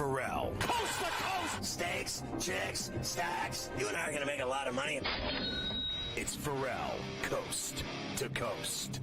Ferrall. Coast to coast! Steaks, chicks, stacks. You and I are going to make a lot of money. It's Ferrall, coast to coast.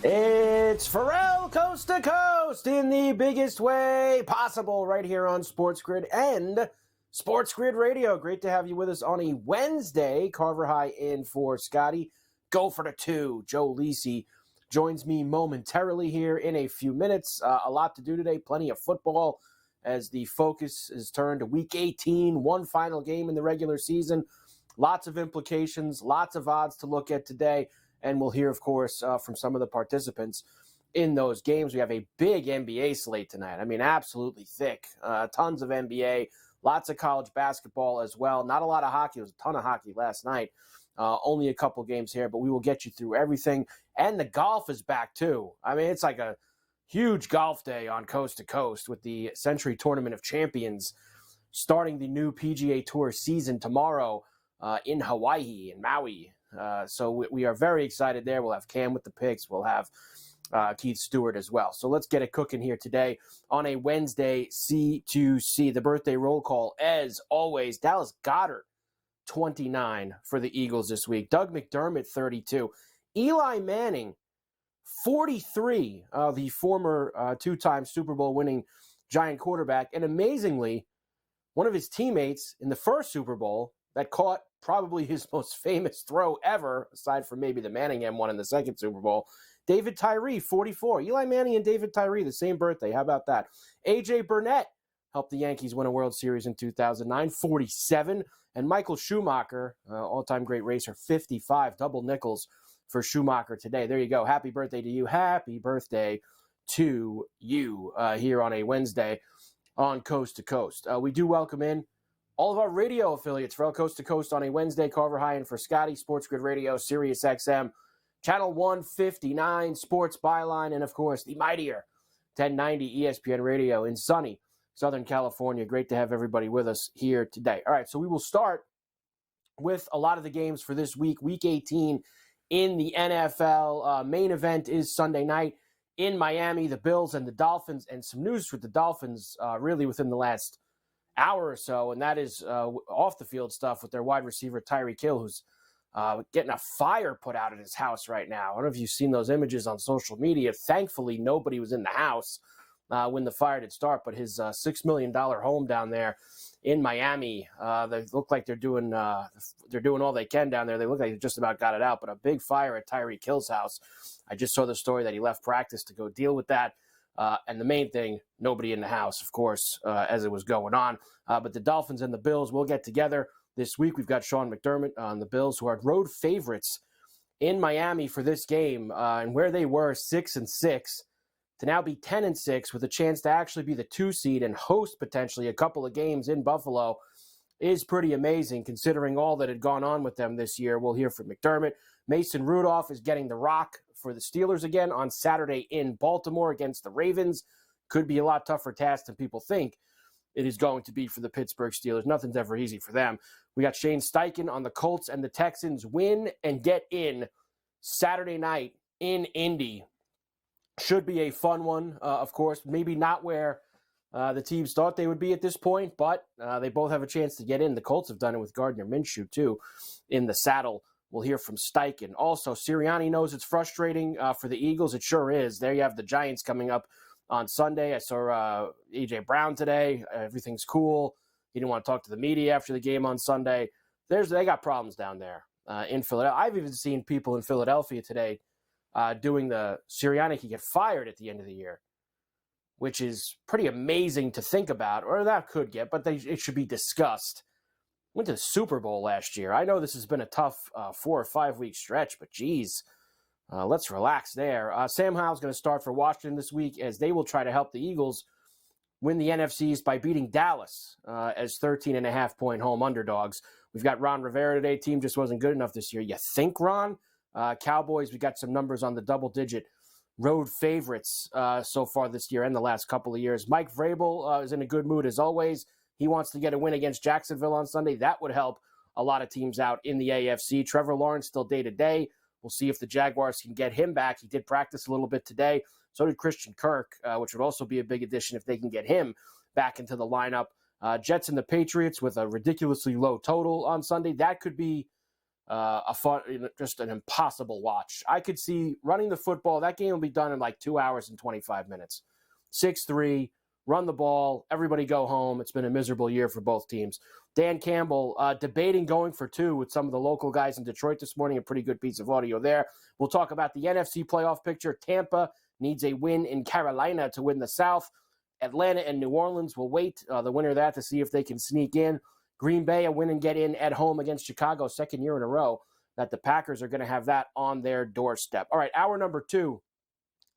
It's Ferrall Coast to Coast in the biggest way possible right here on SportsGrid and SportsGrid Radio. Great to have you with us on a Wednesday. Carver High in for Scotty. Go for the two. Joe Lisi joins me momentarily here in a few minutes. A lot to do today. Plenty of football as the focus is turned to Week 18. One final game in the regular season. Lots of implications. Lots of odds to look at today. And we'll hear, of course, from some of the participants in those games. We have a big NBA slate tonight. I mean, absolutely thick. Tons of NBA, lots of college basketball as well. Not a lot of hockey. There was a ton of hockey last night. Only a couple games here, but we will get you through everything. And the golf is back, too. I mean, it's like a huge golf day on Coast to Coast with the Century Tournament of Champions starting the new PGA Tour season tomorrow in Hawaii, in Maui. So we are very excited there. We'll have Cam with the picks. We'll have Keith Stewart as well. So let's get it cooking here today on a Wednesday C2C. The birthday roll call, as always, Dallas Goedert, 29 for the Eagles this week. Doug McDermott, 32. Eli Manning, 43, the former two-time Super Bowl winning Giant quarterback. And amazingly, one of his teammates in the first Super Bowl that caught probably his most famous throw ever, aside from maybe the Manningham one in the second Super Bowl, David Tyree, 44. Eli Manning and David Tyree, the same birthday. How about that? A.J. Burnett helped the Yankees win a World Series in 2009, 47. And Michael Schumacher, all-time great racer, 55. Double nickels for Schumacher today. There you go. Happy birthday to you. Happy birthday to you here on a Wednesday on Coast to Coast. We do welcome in all of our radio affiliates for Coast to Coast on a Wednesday. Carver High and for Scotty, SportsGrid Radio, Sirius XM, Channel 159, Sports Byline, and, of course, the mightier 1090 ESPN Radio in sunny Southern California. Great to have everybody with us here today. All right, so we will start with a lot of the games for this week, Week 18 in the NFL. Main event is Sunday night in Miami, the Bills and the Dolphins, and some news with the Dolphins really within the last hour or so, and that is off the field stuff with their wide receiver Tyreek Hill, who's getting a fire put out at his house right now. I don't know if you've seen those images on social media. Thankfully, nobody was in the house when the fire did start, but his $6 million home down there in Miami, they look like they're doing all they can down there. They look like they just about got it out, but a big fire at Tyreek Hill's house. I just saw the story that he left practice to go deal with that. And the main thing, nobody in the house, of course, as it was going on. But the Dolphins and the Bills will get together this week. We've got Sean McDermott on the Bills, who are road favorites in Miami for this game, and where they were 6-6 to now be 10-6 with a chance to actually be the 2 seed and host potentially a couple of games in Buffalo is pretty amazing considering all that had gone on with them this year. We'll hear from McDermott. Mason Rudolph is getting the rock for the Steelers again on Saturday in Baltimore against the Ravens. Could be a lot tougher task than people think it is going to be for the Pittsburgh Steelers. Nothing's ever easy for them. We got Shane Steichen on the Colts and the Texans win and get in Saturday night in Indy. Should be a fun one, of course. Maybe not where the teams thought they would be at this point, but they both have a chance to get in. The Colts have done it with Gardner Minshew, too, in the saddle. We'll hear from Steichen. Also, Sirianni knows it's frustrating for the Eagles. It sure is. There you have the Giants coming up on Sunday. I saw A.J. Brown today. Everything's cool. He didn't want to talk to the media after the game on Sunday. They got problems down there in Philadelphia. I've even seen people in Philadelphia today doing the Sirianni could get fired at the end of the year, which is pretty amazing to think about, or that could get, but it should be discussed. Went to the Super Bowl last year. I know this has been a tough 4 or 5 week stretch, but geez, let's relax there. Sam Howell's going to start for Washington this week as they will try to help the Eagles win the NFCs by beating Dallas as 13.5-point home underdogs. We've got Ron Rivera today. Team just wasn't good enough this year. You think, Ron? Cowboys, we got some numbers on the double-digit road favorites so far this year and the last couple of years. Mike Vrabel is in a good mood as always. He wants to get a win against Jacksonville on Sunday. That would help a lot of teams out in the AFC. Trevor Lawrence still day-to-day. We'll see if the Jaguars can get him back. He did practice a little bit today. So did Christian Kirk, which would also be a big addition if they can get him back into the lineup. Jets and the Patriots with a ridiculously low total on Sunday. That could be a fun, just an impossible watch. I could see running the football. That game will be done in like 2 hours and 25 minutes. 6-3, run the ball, everybody go home. It's been a miserable year for both teams. Dan Campbell debating going for 2 with some of the local guys in Detroit this morning. A pretty good piece of audio there. We'll talk about the NFC playoff picture. Tampa needs a win in Carolina to win the South. Atlanta and New Orleans will wait, the winner of that, to see if they can sneak in. Green Bay, a win and get in at home against Chicago, second year in a row that the Packers are going to have that on their doorstep. All right, hour number 2,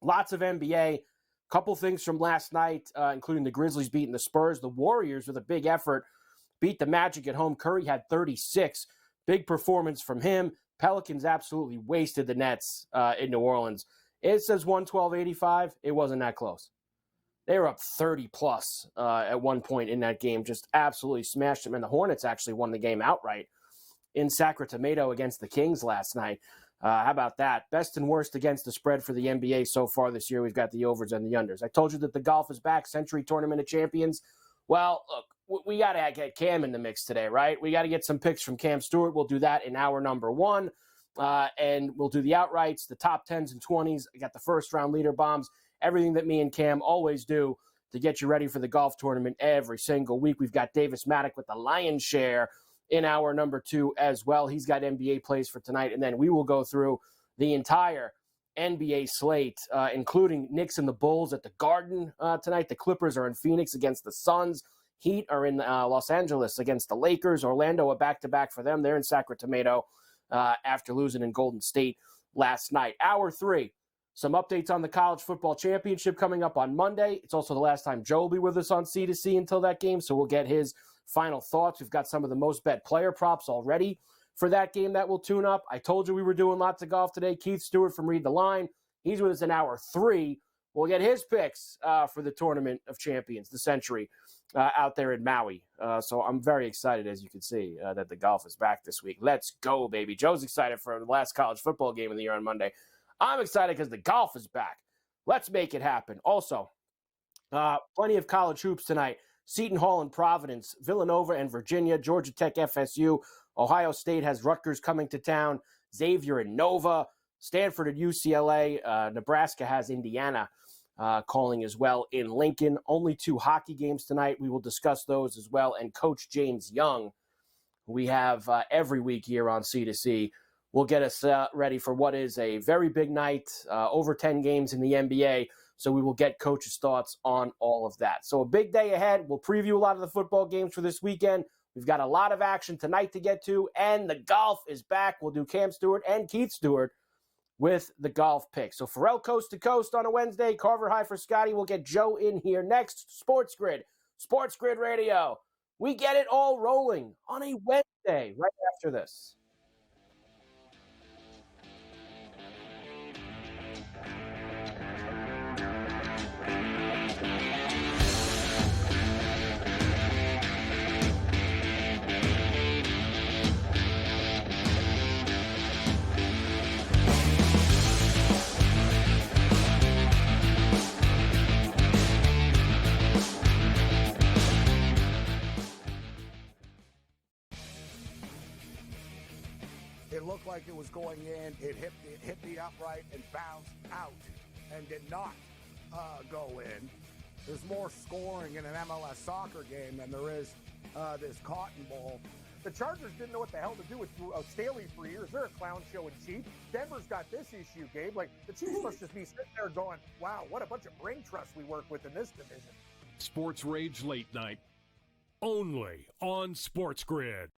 lots of NBA. Couple things from last night, including the Grizzlies beating the Spurs. The Warriors, with a big effort, beat the Magic at home. Curry had 36. Big performance from him. Pelicans absolutely wasted the Nets in New Orleans. It says 112-85. It wasn't that close. They were up 30-plus at one point in that game. Just absolutely smashed them. And the Hornets actually won the game outright in Sacramento against the Kings last night. How about that? Best and worst against the spread for the NBA so far this year. We've got the overs and the unders. I told you that the golf is back, Century Tournament of Champions. Well, look, we got to get Cam in the mix today, right? We got to get some picks from Cam Stewart. We'll do that in hour number 1. And we'll do the outrights, the top 10s and 20s. I got the first-round leader bombs, everything that me and Cam always do to get you ready for the golf tournament every single week. We've got Davis Maddock with the lion's share in hour number 2 as well. He's got NBA plays for tonight, and then we will go through the entire NBA slate, including Knicks and the Bulls at the Garden tonight. The Clippers are in Phoenix against the Suns. Heat are in Los Angeles against the Lakers. Orlando, a back-to-back for them. They're in Sacramento after losing in Golden State last night. Hour 3, some updates on the College Football Championship coming up on Monday. It's also the last time Joe will be with us on C2C until that game, so we'll get his final thoughts. We've got some of the most bet player props already for that game that will tune up. I told you we were doing lots of golf today. Keith Stewart from Read the Line, he's with us in hour 3. We'll get his picks for the Tournament of Champions, the Century, out there in Maui. So I'm very excited, as you can see, that the golf is back this week. Let's go, baby. Joe's excited for the last college football game of the year on Monday. I'm excited because the golf is back. Let's make it happen. Also, plenty of college hoops tonight. Seton Hall and Providence, Villanova and Virginia, Georgia Tech, FSU, Ohio State has Rutgers coming to town, Xavier and Nova, Stanford and UCLA, Nebraska has Indiana calling as well in Lincoln. Only 2 hockey games tonight. We will discuss those as well. And Coach James Young, who we have every week here on C2C, will get us ready for what is a very big night, over 10 games in the NBA. So we will get Coach's thoughts on all of that. So a big day ahead. We'll preview a lot of the football games for this weekend. We've got a lot of action tonight to get to, and the golf is back. We'll do Cam Stewart and Keith Stewart with the golf pick. So Ferrall Coast to Coast on a Wednesday. Carver High for Scotty. We'll get Joe in here next. SportsGrid Radio. We get it all rolling on a Wednesday right after this. It looked like it was going in. It hit the upright and bounced out and did not go in. There's more scoring in an MLS soccer game than there is this Cotton Bowl. The Chargers didn't know what the hell to do with Staley for years. They're a clown show in Chief. Denver's got this issue, Gabe. Like, the Chiefs must just be sitting there going, wow, what a bunch of brain trust we work with in this division. Sports Rage Late Night, only on SportsGrid.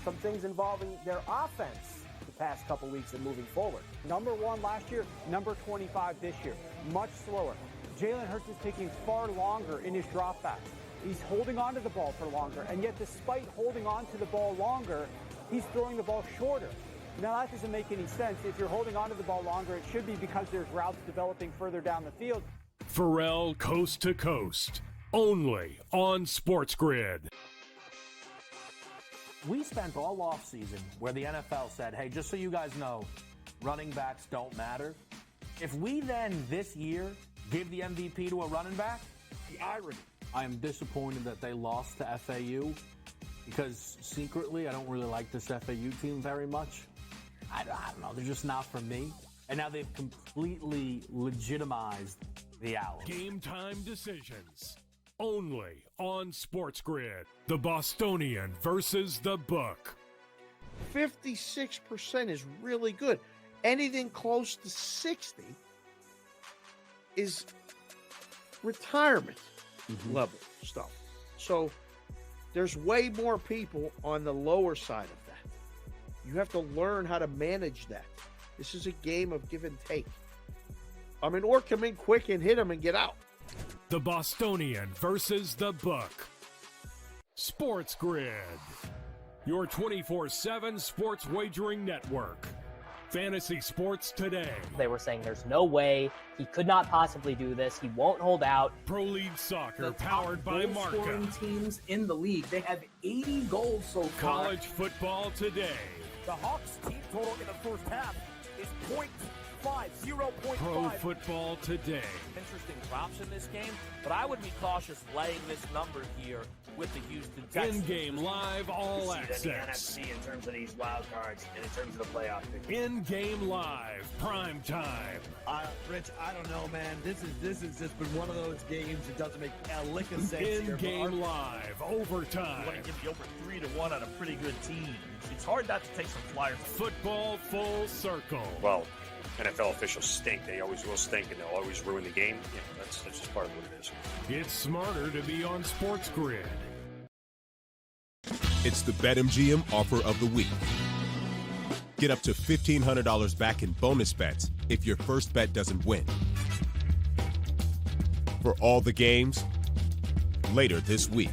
Some things involving their offense the past couple weeks and moving forward. Number 1 last year, number 25 this year. Much slower. Jalen Hurts is taking far longer in his dropbacks. He's holding on to the ball for longer, and yet despite holding on to the ball longer, he's throwing the ball shorter. Now that doesn't make any sense. If you're holding on to the ball longer, it should be because there's routes developing further down the field. Ferrall Coast to Coast, only on SportsGrid. we spent all offseason where the NFL said, hey, just so you guys know, running backs don't matter. If we then this year give the MVP to a running back, the irony. I am disappointed that they lost to FAU because secretly I don't really like this FAU team very much. I don't know. They're just not for me. And now they've completely legitimized the Owls. Game time decisions. Only on SportsGrid. The Bostonian versus the Book. 56% is really good. Anything close to 60 is retirement level stuff. So there's way more people on the lower side of that. You have to learn how to manage that. This is a game of give and take. I mean, or come in quick and hit them and get out. The Bostonian versus the Book. SportsGrid. Your 24/7 sports wagering network. Fantasy sports today. They were saying there's no way he could not possibly do this. He won't hold out. Pro League Soccer powered by Marca. Scoring teams in the league. They have 80 goals so far. College football today. The Hawks team total in the first half is 0.5, 0.5. Pro football today. Interesting props in this game, but I would be cautious laying this number here with the Houston Texans. In-game live all access. The NFC in terms of these wild cards and in terms of the playoff picture. In-game live, prime time. Rich, I don't know, man. This has just been one of those games that doesn't make a lick of sense. In-game live, overtime. You want to give you over 3-1 on a pretty good team. It's hard not to take some flyers. Football full circle. Well, NFL officials stink. They always will stink, and they'll always ruin the game. Yeah, that's just part of what it is. It's smarter to be on SportsGrid. It's the BetMGM offer of the week. Get up to $1,500 back in bonus bets if your first bet doesn't win. For all the games, later this week.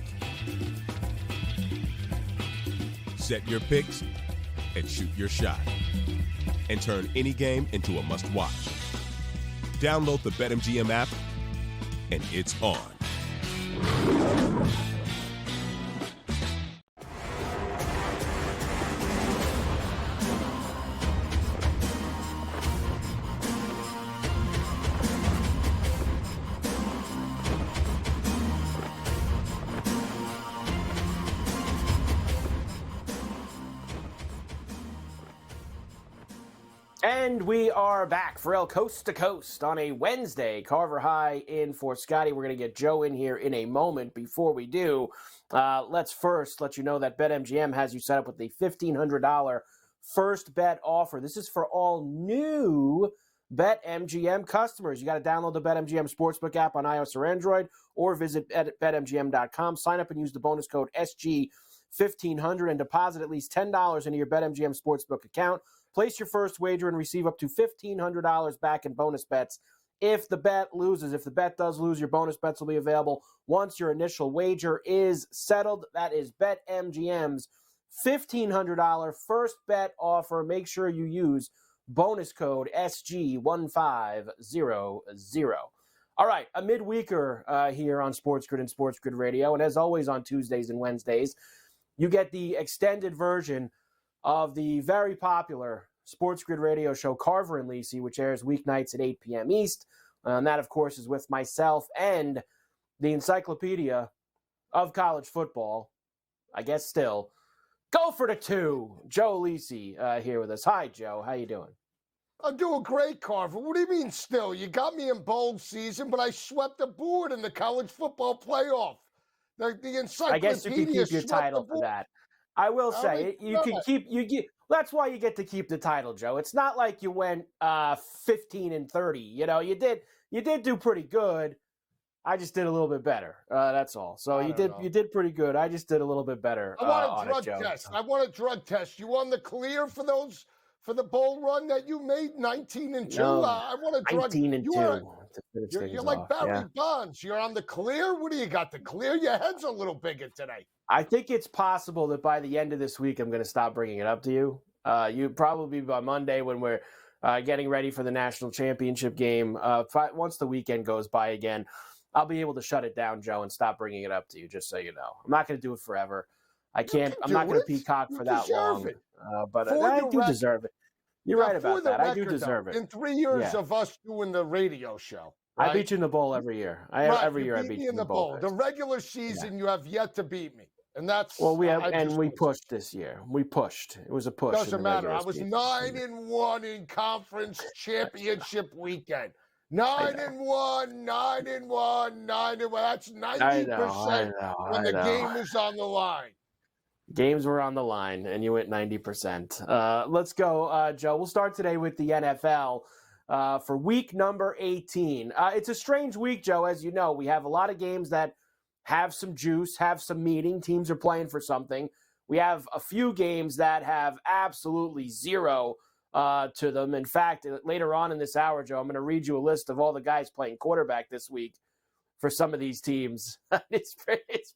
Set your picks and shoot your shot. And turn any game into a must-watch. Download the BetMGM app, and it's on. And we are back, Ferrall, coast to coast on a Wednesday. Carver High in for Scotty. We're going to get Joe in here in a moment. Before we do, let's first let you know that BetMGM has you set up with a $1,500 first bet offer. This is for all new BetMGM customers. You got to download the BetMGM Sportsbook app on iOS or Android, or visit BetMGM.com. Sign up and use the bonus code SG1500 and deposit at least $10 into your BetMGM Sportsbook account. Place your first wager and receive up to $1,500 back in bonus bets if the bet loses. If the bet does lose, your bonus bets will be available once your initial wager is settled. That is BetMGM's $1,500 first bet offer. Make sure you use bonus code SG1500. All right, a midweeker here on SportsGrid and SportsGrid Radio. And as always on Tuesdays and Wednesdays, you get the extended version of the very popular SportsGrid radio show Carver and Lisi, which airs weeknights at 8 p.m. East. And that, of course, is with myself and the encyclopedia of college football, I guess still, go for the two, Joe Lisi here with us. Hi, Joe. How you doing? I'm doing great, Carver. What do you mean still? You got me in bowl season, but I swept the board in the college football playoff. The encyclopedia. I guess you can keep your title for that. I will say that's why you get to keep the title, Joe. It's not like you went 15-30. You know, you did do pretty good. I just did a little bit better. That's all. So you did pretty good. I just did a little bit better. I want a drug test. I want a drug test. You on the clear for the bowl run that you made 19-2? No, I want a drug. 19-2. You're like Barry Bonds. You're on the clear. What do you got? The clear? Your head's a little bigger today. I think it's possible that by the end of this week, I'm going to stop bringing it up to you. You probably by Monday when we're getting ready for the national championship game. Once the weekend goes by again, I'll be able to shut it down, Joe, and stop bringing it up to you, just so you know. I'm not going to do it forever. I can't. I'm not going to peacock for that long. But I do deserve it. You're right about that. I do deserve it. In 3 years Yeah. of us doing the radio show, I right? beat you in the bowl every year. Every year I beat you in the bowl. The regular season, you have yet to beat me, and that's we pushed this year. We pushed. It was a push. Doesn't matter. I was 9-1 in conference championship weekend. 9-1, 9-1, 9-1. That's 90% when the game was on the line. Games were on the line, and you went 90%. Let's go, Joe. We'll start today with the NFL for week number 18. It's a strange week, Joe. As you know, we have a lot of games that have some juice, have some meaning. Teams are playing for something. We have a few games that have absolutely zero to them. In fact, later on in this hour, Joe, I'm going to read you a list of all the guys playing quarterback this week for some of these teams. It's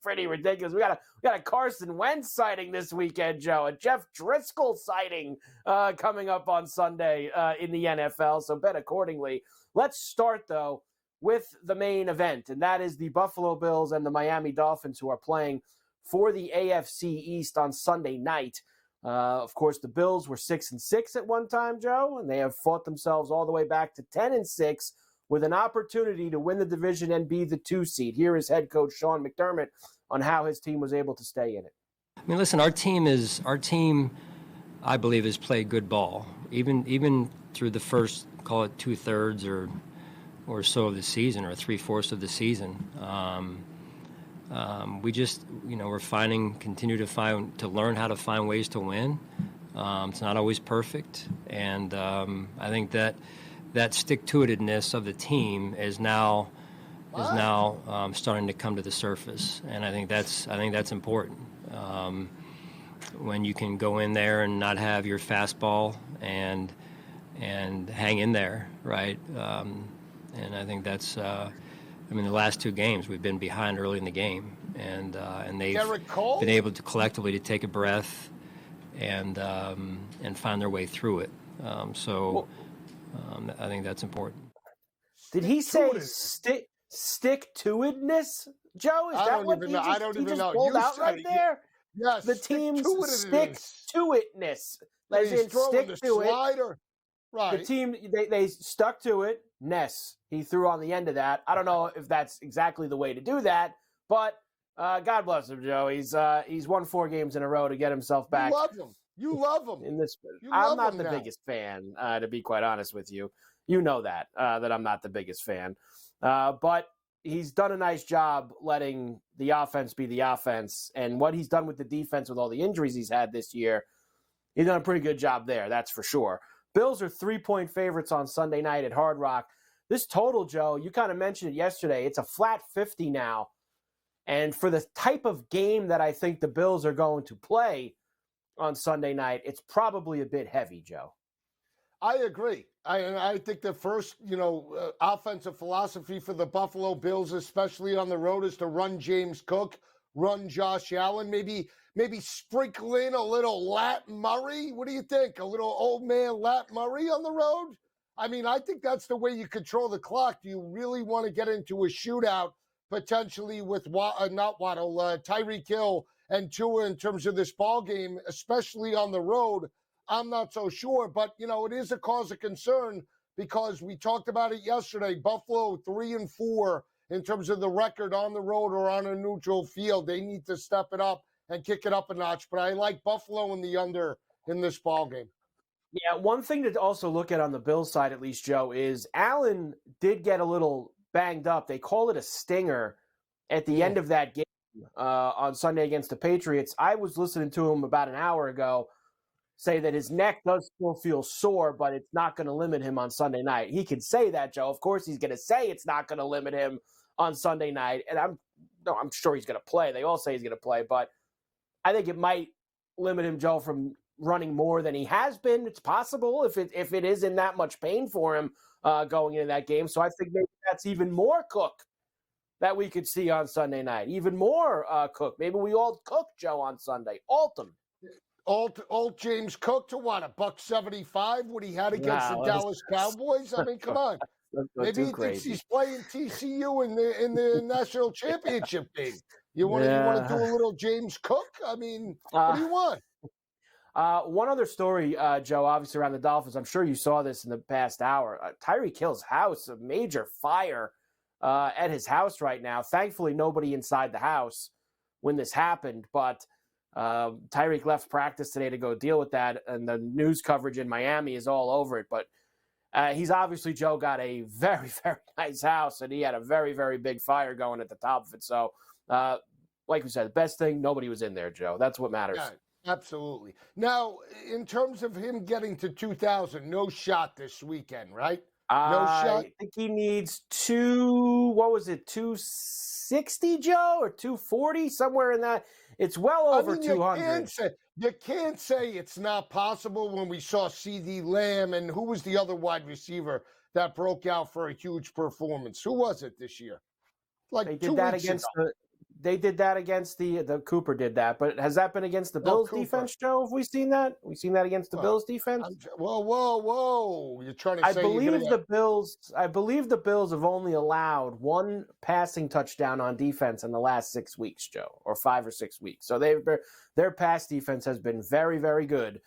pretty ridiculous. We got a Carson Wentz sighting this weekend, Joe. A Jeff Driscoll sighting coming up on Sunday in the NFL. So bet accordingly. Let's start though with the main event, and that is the Buffalo Bills and the Miami Dolphins, who are playing for the AFC East on Sunday night. Of course, the Bills were 6-6 at one time, Joe, and they have fought themselves all the way back to 10-6 with an opportunity to win the division and be the 2 seed. Here is head coach Sean McDermott on how his team was able to stay in it. I mean, listen, our team, I believe, has played good ball, even through the first, call it 2/3 or so of the season, or 3/4 of the season. We just, we're continue to learn how to find ways to win. It's not always perfect, and I think that stick-to-itiveness of the team is now starting to come to the surface, and I think that's important. When you can go in there and not have your fastball and hang in there, right? And I think that's. The last 2 games we've been behind early in the game, and they've been able to collectively take a breath and find their way through it. I think that's important. Did he say stick-to-itness, Joe? Is that what he just pulled out right there? Yes, the team's stick-to-itness. As in stick to it. Right. The team, they stuck to it. Ness, he threw on the end of that. I don't know if that's exactly the way to do that, but God bless him, Joe. He's won 4 games in a row to get himself back. You love him. In this, I'm not the biggest fan, to be quite honest with you. You know that I'm not the biggest fan. But he's done a nice job letting the offense be the offense. And what he's done with the defense with all the injuries he's had this year, he's done a pretty good job there, that's for sure. Bills are 3-point favorites on Sunday night at Hard Rock. This total, Joe, you kind of mentioned it yesterday. It's a flat 50 now. And for the type of game that I think the Bills are going to play on Sunday night, it's probably a bit heavy, Joe. I agree. I think the first, offensive philosophy for the Buffalo Bills, especially on the road, is to run James Cook, run Josh Allen, maybe sprinkle in a little Lat Murray. What do you think? A little old man Lat Murray on the road? I mean, I think that's the way you control the clock. Do you really want to get into a shootout potentially with Tyreek Hill and Tua in terms of this ball game, especially on the road? I'm not so sure, but it is a cause of concern because we talked about it yesterday. Buffalo 3-4 in terms of the record on the road or on a neutral field. They need to step it up and kick it up a notch. But I like Buffalo in the under in this ball game. Yeah, one thing to also look at on the Bills side, at least, Joe, is Allen did get a little banged up. They call it a stinger at the end of that game on Sunday against the Patriots. I was listening to him about an hour ago say that his neck does still feel sore, but it's not going to limit him on Sunday night. He could say that, Joe. Of course, he's going to say it's not going to limit him on Sunday night, and I'm sure he's going to play. They all say he's going to play, but I think it might limit him, Joe, from running more than he has been. It's possible if it is in that much pain for him going into that game. So I think maybe that's even more Cook that we could see on Sunday night. Even more Cook. Maybe we all Cook, Joe, on Sunday. Alton. Old James Cook to what, $175? What he had against the Dallas Cowboys? I mean, come on. Maybe he thinks he's playing TCU in the national championship game. You want to do a little James Cook? I mean, what do you want? One other story, Joe, obviously around the Dolphins. I'm sure you saw this in the past hour. Tyreek Hill's house, a major fire at his house right now. Thankfully, nobody inside the house when this happened, but Tyreek left practice today to go deal with that, and the news coverage in Miami is all over it. But he's obviously, Joe, got a very, very nice house, and he had a very, very big fire going at the top of it. So, like we said, the best thing, nobody was in there, Joe. That's what matters. Yeah. Absolutely. Now, in terms of him getting to 2,000, no shot this weekend, right? No shot. I think he needs 260, Joe, or 240, somewhere in that. It's well over 200. You can't say it's not possible when we saw CD Lamb and who was the other wide receiver that broke out for a huge performance? Who was it this year? Like they did that against They did that against the Cooper did that, but has that been against the Bills defense, Joe? Have we seen that? We've seen that against the Bills defense? Whoa. You're trying to say I believe the Bills have only allowed one passing touchdown on defense in the last 6 weeks, Joe, or 5 or 6 weeks. So their pass defense has been very, very good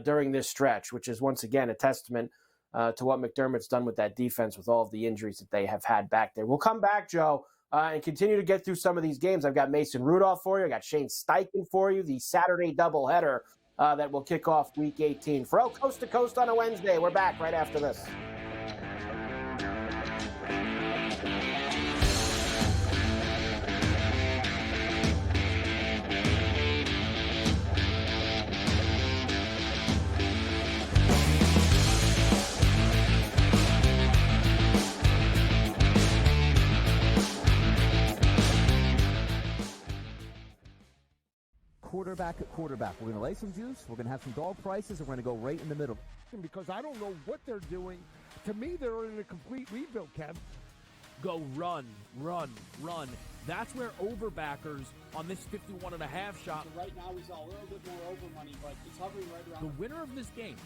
during this stretch, which is once again a testament to what McDermott's done with that defense with all of the injuries that they have had back there. We'll come back, Joe. And continue to get through some of these games. I've got Mason Rudolph for you. I got Shane Steichen for you. The Saturday doubleheader that will kick off Week 18. Ferrall Coast to Coast on a Wednesday. We're back right after this. Quarterback at quarterback. We're going to lay some juice. We're going to have some dog prices, and we're going to go right in the middle. Because I don't know what they're doing. To me, they're in a complete rebuild, Kev. Go run. That's where overbackers on this 51.5 shot. So right now, he's a little bit more over money, but he's hovering right around. The winner of this game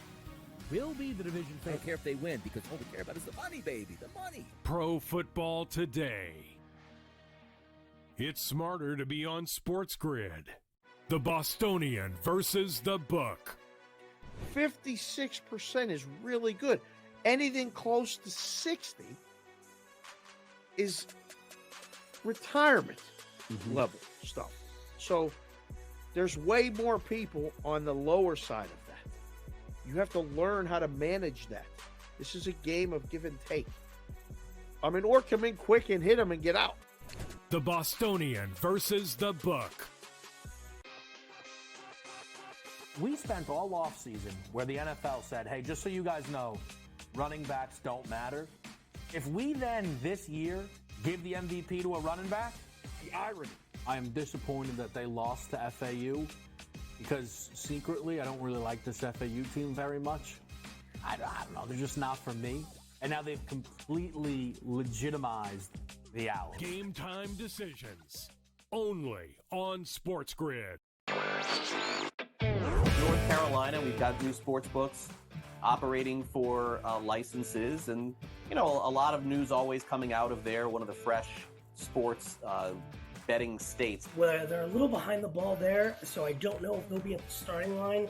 will be the division favorite. I don't care if they win, because all we care about is the money, baby. The money. Pro Football Today. It's smarter to be on SportsGrid. The Bostonian versus the Book. 56% is really good. Anything close to 60 is retirement level stuff. So there's way more people on the lower side of that. You have to learn how to manage that. This is a game of give and take. I mean, or come in quick and hit them and get out. The Bostonian versus the Book. We spent all offseason where the NFL said, hey, just so you guys know, running backs don't matter. If we then this year give the MVP to a running back, the irony. I am disappointed that they lost to FAU because secretly I don't really like this FAU team very much. I don't know. They're just not for me. And now they've completely legitimized the Owls. Game time decisions only on SportsGrid. North Carolina, we've got new sports books operating for licenses, and a lot of news always coming out of there. One of the fresh sports betting states. Well, they're a little behind the ball there, so I don't know if they'll be at the starting line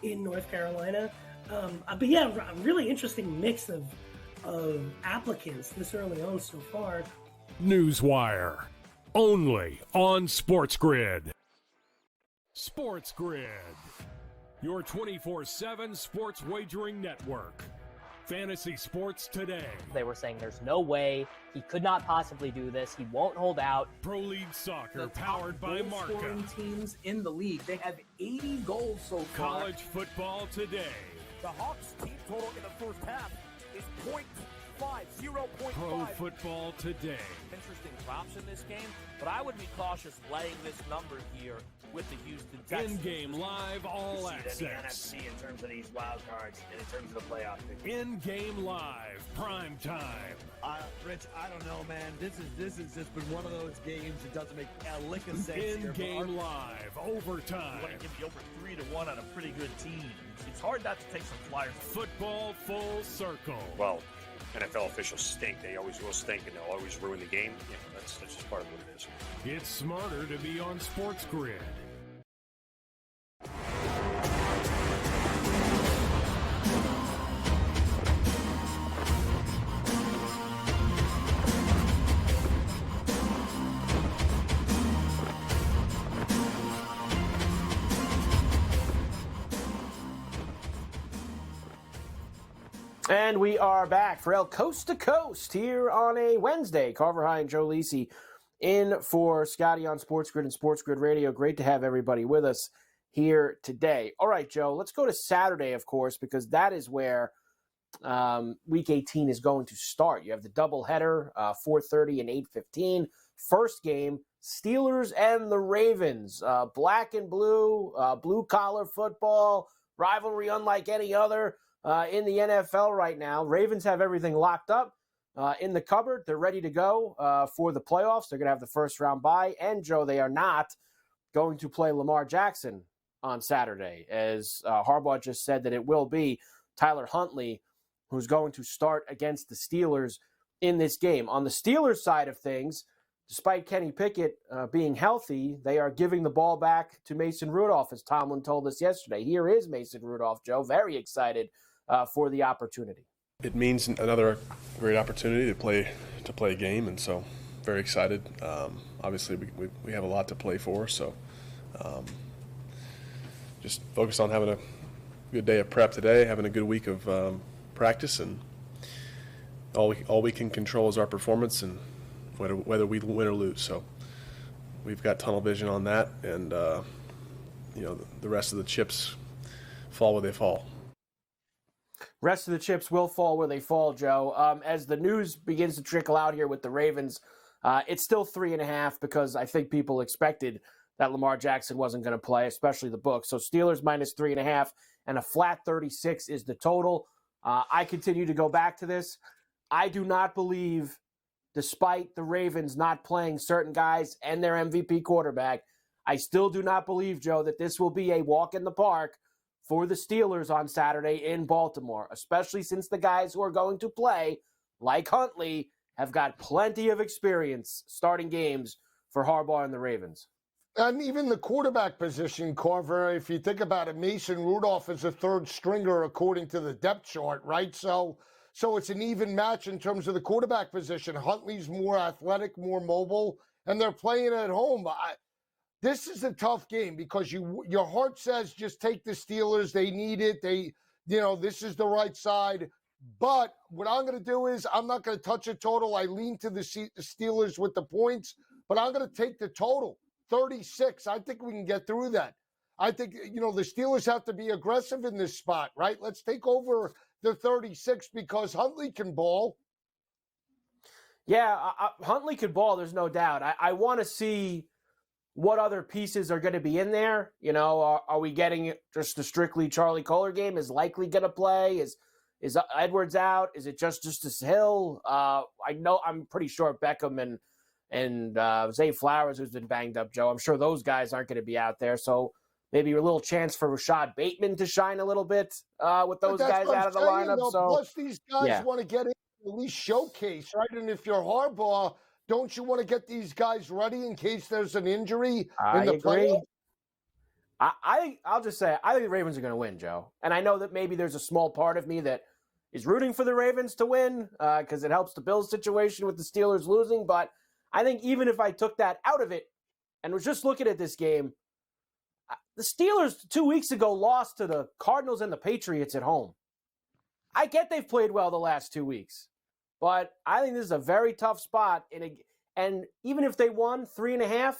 in North Carolina. But yeah, a really interesting mix of applicants this early on so far. Newswire only on SportsGrid. SportsGrid, your 24/7 sports wagering network. Fantasy sports today. They were saying there's no way he could not possibly do this. He won't hold out. Pro League Soccer powered by Marca. Scoring teams in the league. They have 80 goals so far. College football today. The Hawks team total in the first half is 0.5. Pro football today. Interesting props in this game, but I would be cautious laying this number here with the Houston Texans. In-game live all access. The NFC in terms of these wild cards and in terms of the playoff picture. In-game live, prime time. Rich, I don't know, man. This has just been one of those games that doesn't make a lick of sense. In-game live, overtime. You want to give you over 3-1 on a pretty good team. It's hard not to take some flyers. Football full circle. Well, NFL officials stink. They always will stink, and they'll always ruin the game. That's just part of what it is. It's smarter to be on SportsGrid. And we are back. Ferrall Coast to Coast here on a Wednesday. Carver High and Joe Lisi in for Scotty on SportsGrid and SportsGrid Radio. Great to have everybody with us here today. All right, Joe, let's go to Saturday, of course, because that is where Week 18 is going to start. You have the doubleheader, 4:30 and 8:15. First game, Steelers and the Ravens. Black and blue, blue-collar football, rivalry unlike any other. In the NFL right now. Ravens have everything locked up in the cupboard. They're ready to go for the playoffs. They're going to have the first-round bye. And, Joe, they are not going to play Lamar Jackson on Saturday, as Harbaugh just said that it will be Tyler Huntley who's going to start against the Steelers in this game. On the Steelers side of things, despite Kenny Pickett being healthy, they are giving the ball back to Mason Rudolph, as Tomlin told us yesterday. Here is Mason Rudolph, Joe, very excited for the opportunity. It means another great opportunity to play a game, and so very excited. Obviously, we have a lot to play for, so just focus on having a good day of prep today, having a good week of practice, and all we can control is our performance and whether we win or lose. So we've got tunnel vision on that, and the rest of the chips fall where they fall. Rest of the chips will fall where they fall, Joe. As the news begins to trickle out here with the Ravens, it's still 3.5 because I think people expected that Lamar Jackson wasn't going to play, especially the book. So Steelers minus 3.5 and a flat 36 is the total. I continue to go back to this. I do not believe, despite the Ravens not playing certain guys and their MVP quarterback, I still do not believe, Joe, that this will be a walk in the park for the Steelers on Saturday in Baltimore, especially since the guys who are going to play, like Huntley, have got plenty of experience starting games for Harbaugh and the Ravens. And even the quarterback position, Carver, if you think about it, Mason Rudolph is a third stringer according to the depth chart, right? So it's an even match in terms of the quarterback position. Huntley's more athletic, more mobile, and they're playing at home. This is a tough game because your heart says just take the Steelers. They need it. This is the right side. But what I'm going to do is I'm not going to touch a total. I lean to the Steelers with the points, but I'm going to take the total, 36. I think we can get through that. I think, the Steelers have to be aggressive in this spot, right? Let's take over the 36 because Huntley can ball. Yeah, Huntley can ball, there's no doubt. I want to see what other pieces are going to be in there. Are we getting just a strictly Charlie Kohler game? Is Likely going to play? Is Edwards out? Is it just Justice Hill? I'm pretty sure Beckham and Zay Flowers, who's been banged up, Joe. I'm sure those guys aren't going to be out there. So maybe a little chance for Rashad Bateman to shine a little bit with those guys out of the lineup. Plus, these guys want to get in, at least showcase, right? And if you're Harbaugh, don't you want to get these guys ready in case there's an injury in the playoffs? I'll just say, I think the Ravens are going to win, Joe. And I know that maybe there's a small part of me that is rooting for the Ravens to win because it helps the Bills situation with the Steelers losing. But I think even if I took that out of it and was just looking at this game, the Steelers 2 weeks ago lost to the Cardinals and the Patriots at home. I get they've played well the last 2 weeks. But I think this is a very tough spot. And even if they won 3.5,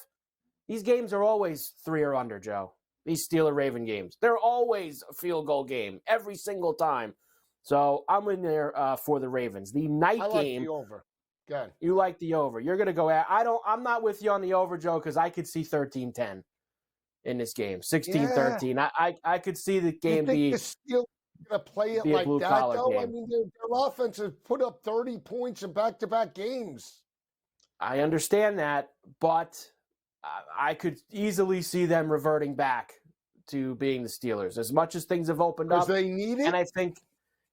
these games are always 3 or under, Joe. These Steeler-Raven games. They're always a field goal game every single time. So I'm in there for the Ravens. The night game. I like the over. Good. You like the over. You're going to go at I'm not with you on the over, Joe, because I could see 13-10 in this game. 16-13. Yeah. I could see the game be the Steelers going to play it like that, though? Game. I mean, their offense has put up 30 points in back-to-back games. I understand that, but I could easily see them reverting back to being the Steelers. As much as things have opened up. Because they need it? And I think,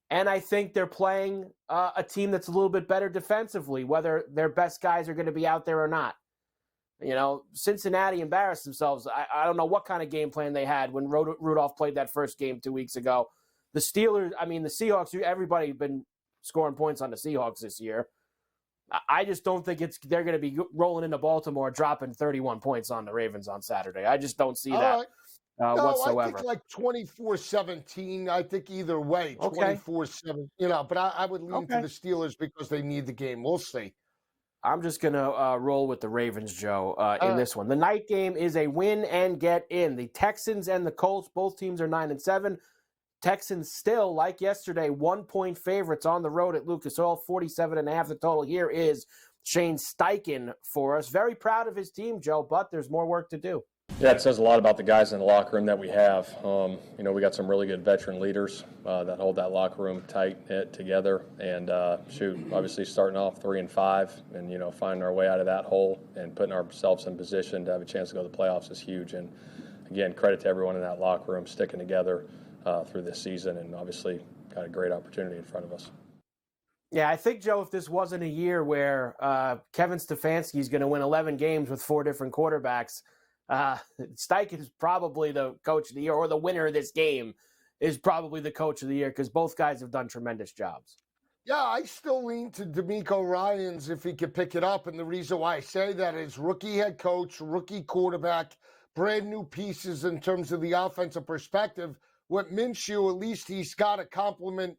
And I think they're playing a team that's a little bit better defensively, whether their best guys are going to be out there or not. You know, Cincinnati embarrassed themselves. I don't know what kind of game plan they had when Rudolph played that first game 2 weeks ago. The Seahawks, everybody been scoring points on the Seahawks this year. I just don't think they're going to be rolling into Baltimore dropping 31 points on the Ravens on Saturday. I just don't see that whatsoever. I think like 24-17. I think either way, Okay. 24-7. But I would lean to the Steelers because they need the game. We'll see. I'm just going to roll with the Ravens, Joe, in this one. The night game is a win and get in. The Texans and the Colts, both teams are 9-7. Texans still, like yesterday, 1-point favorites on the road at Lucas Oil, 47.5. The total here is Shane Steichen for us. Very proud of his team, Joe, but there's more work to do. Yeah, it says a lot about the guys in the locker room that we have. We got some really good veteran leaders that hold that locker room tight-knit together. And, obviously starting off 3-5 and, finding our way out of that hole and putting ourselves in position to have a chance to go to the playoffs is huge. And, again, credit to everyone in that locker room sticking together through this season, and obviously got a great opportunity in front of us. Yeah, I think, Joe, if this wasn't a year where Kevin Stefanski is going to win 11 games with 4 different quarterbacks, Steichen is probably the coach of the year, or the winner of this game is probably the coach of the year, because both guys have done tremendous jobs. Yeah, I still lean to DeMeco Ryans if he could pick it up. And the reason why I say that is rookie head coach, rookie quarterback, brand new pieces in terms of the offensive perspective. With Minshew, at least he's got a compliment,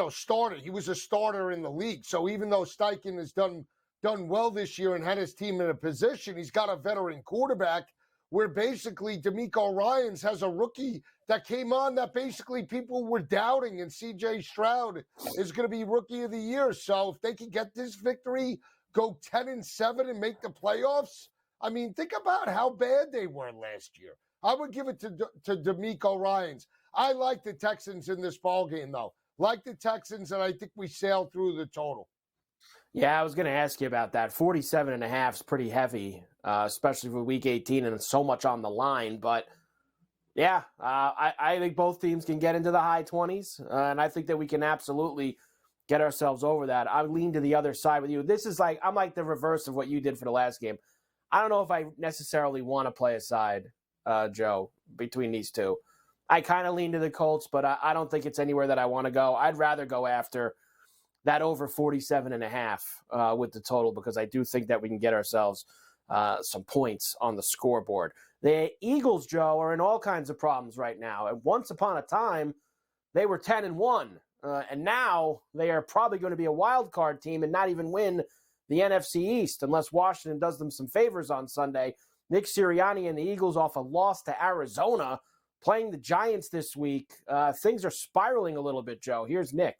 starter. He was a starter in the league. So even though Steichen has done well this year and had his team in a position, he's got a veteran quarterback where basically DeMeco Ryans has a rookie that came on that basically people were doubting, and C.J. Stroud is going to be rookie of the year. So if they can get this victory, go 10-7 and make the playoffs, I mean, think about how bad they were last year. I would give it to DeMeco Ryans. I like the Texans in this ballgame, though. Like the Texans, and I think we sailed through the total. Yeah, I was going to ask you about that. 47.5 is pretty heavy, especially for Week 18, and it's so much on the line. But, yeah, I think both teams can get into the high 20s, and I think that we can absolutely get ourselves over that. I would lean to the other side with you. This is I'm like the reverse of what you did for the last game. I don't know if I necessarily want to play a side, Joe, between these two. I kind of lean to the Colts, but I don't think it's anywhere that I want to go. I'd rather go after that over 47.5 with the total, because I do think that we can get ourselves some points on the scoreboard. The Eagles, Joe, are in all kinds of problems right now. And once upon a time, they were 10-1, and now they are probably going to be a wild card team and not even win the NFC East unless Washington does them some favors on Sunday. Nick Sirianni and the Eagles off a loss to Arizona, playing the Giants this week. Things are spiraling a little bit, Joe. Here's Nick.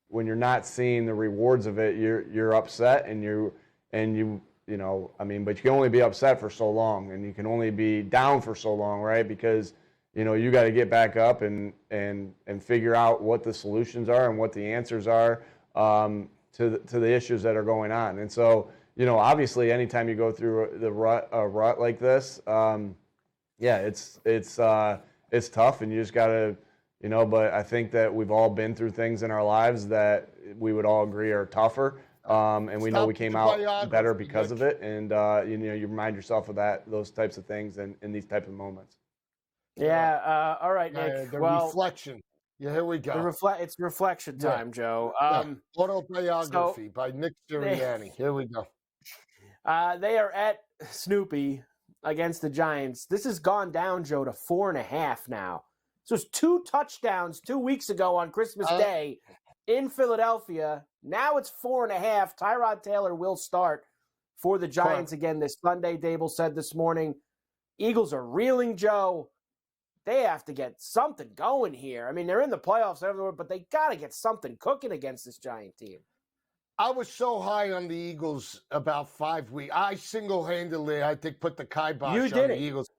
When you're not seeing the rewards of it, you're upset, but you can only be upset for so long, and you can only be down for so long, right? Because you got to get back up and figure out what the solutions are and what the answers are to the issues that are going on. And so, obviously, anytime you go through a rut like this, it's tough, and you just got to, but I think that we've all been through things in our lives that we would all agree are tougher, and we know we came out better because of it, and you remind yourself of those types of things in these types of moments. Yeah. All right, Nick. Reflection. Yeah, here we go. It's reflection time, Joe. Autobiography by Nick Sirianni. Here we go. They are at Snoopy against the Giants. This has gone down, Joe, to 4.5 now. So it's 2 touchdowns 2 weeks ago on Christmas Day in Philadelphia. Now it's 4.5. Tyrod Taylor will start for the Giants again this Sunday. Dable said this morning. Eagles are reeling, Joe. They have to get something going here. I mean, they're in the playoffs everywhere, but they got to get something cooking against this Giant team. I was so high on the Eagles about 5 weeks. I single-handedly, I think, put the kibosh on the Eagles.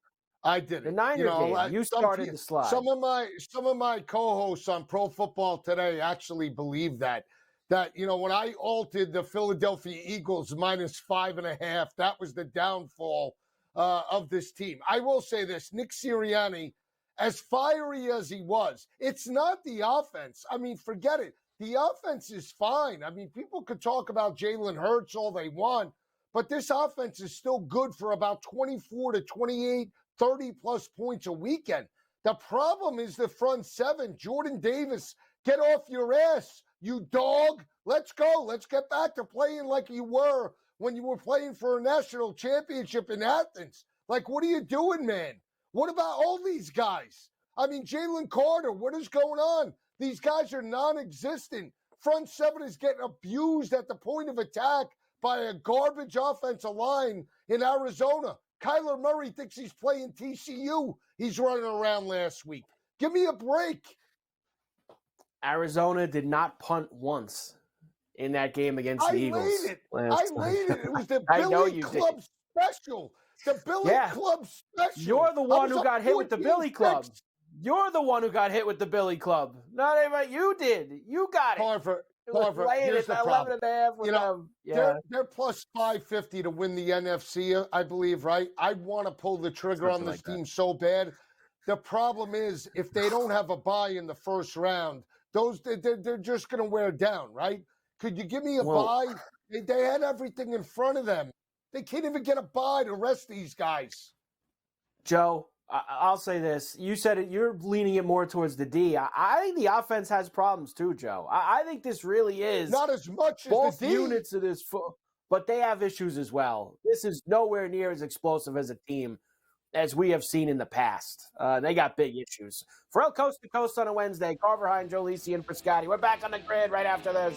I did it. The Niner game. You started the slide. Some of my co-hosts on Pro Football Today actually believe that when I altered the Philadelphia Eagles -5.5, that was the downfall of this team. I will say this: Nick Sirianni, as fiery as he was, it's not the offense. I mean, forget it. The offense is fine. I mean, people could talk about Jalen Hurts all they want, but this offense is still good for about 24 to 28, 30-plus points a weekend. The problem is the front seven. Jordan Davis, get off your ass, you dog. Let's go. Let's get back to playing like you were when you were playing for a national championship in Athens. Like, what are you doing, man? What about all these guys? I mean, Jalen Carter, what is going on? These guys are non-existent. Front seven is getting abused at the point of attack by a garbage offensive line in Arizona. Kyler Murray thinks he's playing TCU. He's running around last week. Give me a break. Arizona did not punt once in that game against the Eagles. I laid it. It was the Billy Club special. The Billy Club special. You're the one who got hit with the Billy Club. You're the one who got hit with the Billy Club. Not anybody. You did. You got it. Carver, here's the problem. 11.5 they're plus 550 to win the NFC, I believe, right? I want to pull the trigger on this team so bad. The problem is if they don't have a bye in the first round, they're just going to wear down, right? Could you give me a bye? They had everything in front of them. They can't even get a bye to rest these guys. Joe, I'll say this. You said it. You're leaning it more towards the D. I think the offense has problems too, Joe. I think this really is not as much as both the D. units of this, but they have issues as well. This is nowhere near as explosive as a team as we have seen in the past. They got big issues. Ferrall Coast to Coast on a Wednesday. Carver High and Joe Lisi and for Scotty. We're back on the grid right after this.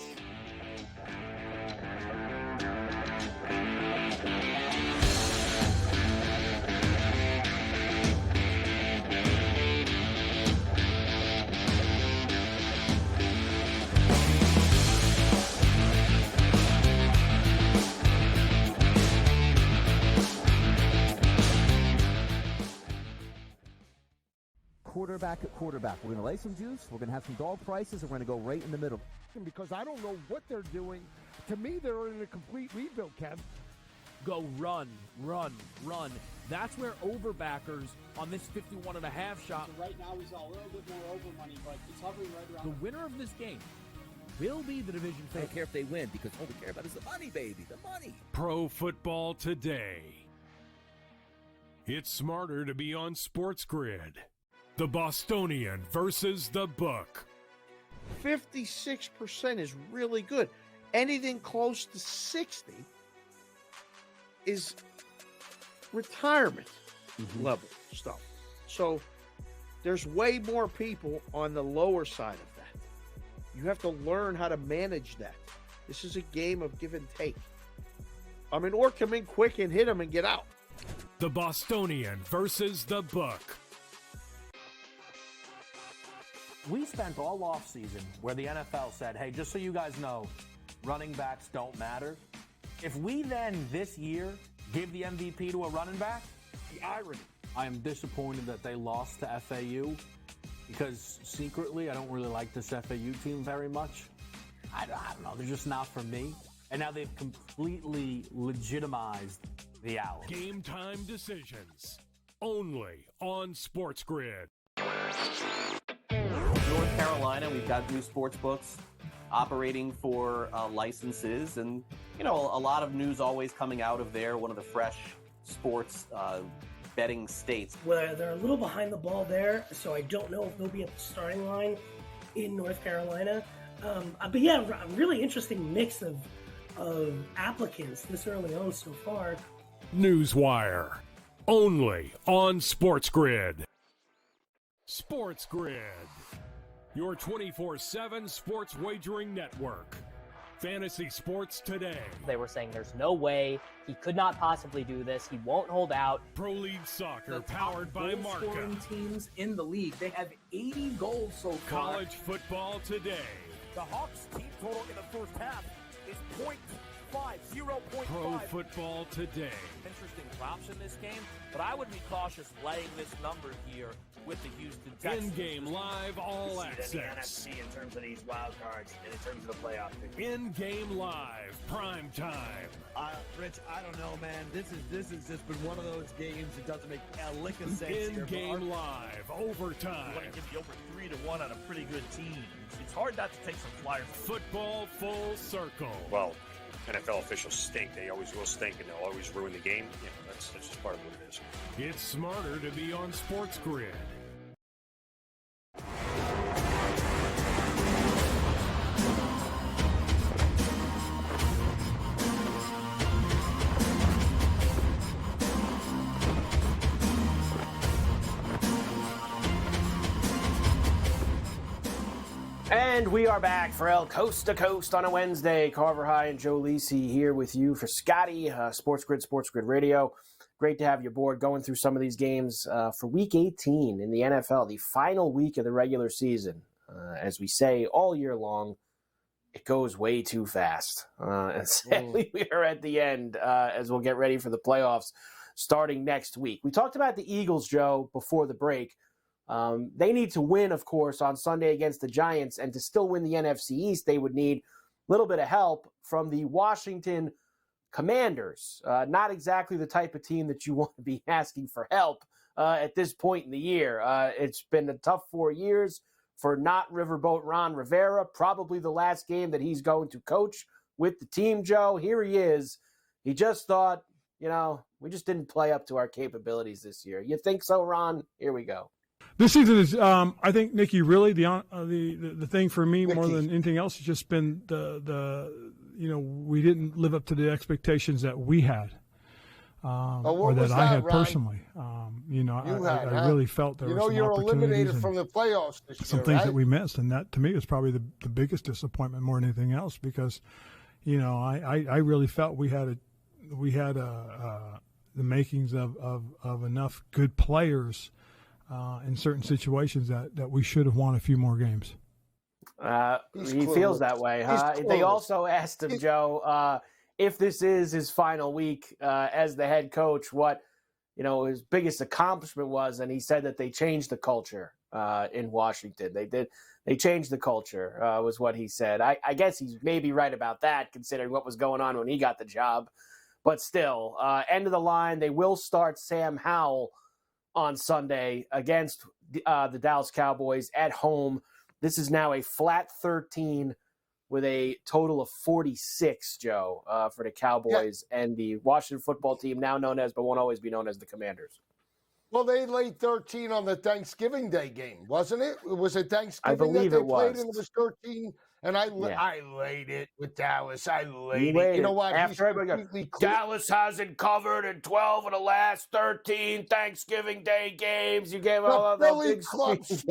Quarterback at quarterback. We're going to lay some juice. We're going to have some dog prices, and we're going to go right in the middle. Because I don't know what they're doing. To me, they're in a complete rebuild, Kev. Go run, run, run. That's where overbackers on this 51.5 shot. Right now, he's a little bit more over money, but he's hovering right around. The winner of this game will be the division I favorite. don't care if they win, because all we care about is the money, baby, the money. Pro Football Today. It's smarter to be on SportsGrid. The Bostonian versus the Book. 56% is really good. Anything close to 60 is retirement level stuff. So there's way more people on the lower side of that. You have to learn how to manage that. This is a game of give and take. I mean, or come in quick and hit them and get out. The Bostonian versus the Book. We spent all offseason where the NFL said, hey, just so you guys know, running backs don't matter. If we then this year give the MVP to a running back, the irony. I am disappointed that they lost to FAU because secretly I don't really like this FAU team very much. I don't know. They're just not for me. And now they've completely legitimized the Owls. Game time decisions only on SportsGrid. North Carolina, we've got new sports books operating for licenses, and a lot of news always coming out of there. One of the fresh sports betting states. Well, they're a little behind the ball there, so I don't know if they'll be at the starting line in North Carolina. But yeah, a really interesting mix of applicants this early on so far. Newswire only on SportsGrid. SportsGrid, your 24/7 sports wagering network. Fantasy sports today. They were saying there's no way he could not possibly do this. He won't hold out. Pro League Soccer powered by Marca. Scoring teams in the league. They have 80 goals so far. College football today. The Hawks team total in the first half is 0.5. Pro Football Today. Interesting props in this game, but I would be cautious laying this number here with the Houston Texans. In-game live, all See it in the access. NFC in terms of these wild cards and in terms of the playoff picture. In-game live, prime time. Rich, I don't know, man. This has just been one of those games that doesn't make a lick of sense here. In-game live, overtime. You want to give the over 3-1 on a pretty good team. It's hard not to take some flyers. Football full circle. Well, NFL officials stink. They always will stink, and they'll always ruin the game. You know, that's just part of what it is. It's smarter to be on SportsGrid. And we are back for El Coast to Coast on a Wednesday. Carver High and Joe Lisi here with you for Scotty, SportsGrid Radio. Great to have you aboard going through some of these games for Week 18 in the NFL, the final week of the regular season. As we say all year long, it goes way too fast. And sadly, we are at the end as we'll get ready for the playoffs starting next week. We talked about the Eagles, Joe, before the break. They need to win, of course, on Sunday against the Giants, and to still win the NFC East, they would need a little bit of help from the Washington Commanders. Not exactly the type of team that you want to be asking for help at this point in the year. It's been a tough 4 years for not Riverboat Ron Rivera, probably the last game that he's going to coach with the team, Joe. Here he is. He just thought, we just didn't play up to our capabilities this year. You think so, Ron? Here we go. This season is, I think, Nicky, really the thing for me more than anything else has just been we didn't live up to the expectations that we had, or that I had Ryan? personally. I really felt there were some you're opportunities eliminated from the playoffs this some year, things right? that we missed, and that to me was probably the biggest disappointment more than anything else, because, I really felt we had the makings of enough good players in certain situations that we should have won a few more games. He feels that way, huh? They also asked him, Joe, if this is his final week as the head coach, what his biggest accomplishment was, and he said that they changed the culture in Washington. They changed the culture, was what he said. I guess he's maybe right about that, considering what was going on when he got the job. But still, end of the line, they will start Sam Howell on Sunday against the Dallas Cowboys at home. This is now a flat 13 with a total of 46, Joe, for the Cowboys and the Washington football team, now known as, but won't always be known as, the Commanders. Well, they laid 13 on the Thanksgiving Day game, wasn't it? Was it Thanksgiving I believe that they it played was. and it was 13? And I laid it with Dallas. I laid You it. You know what? After everybody goes, Dallas hasn't covered in 12 of the last 13 Thanksgiving Day games. You gave all of Philly big Club speech.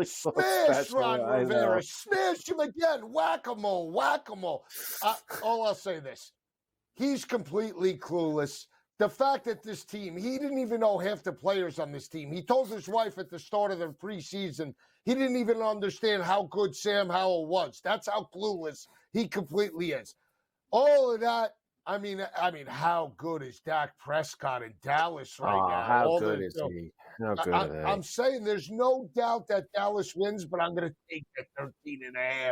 smash Ron I know. Rivera. Smash him again. Whack-a-mole. Whack-a-mole. I'll say this. He's completely clueless. The fact that this team, he didn't even know half the players on this team. He told his wife at the start of the preseason he didn't even understand how good Sam Howell was. That's how clueless he completely is. All of that, I mean, how good is Dak Prescott in Dallas right now? How good is he? How good is he? I'm saying there's no doubt that Dallas wins, but I'm going to take the 13.5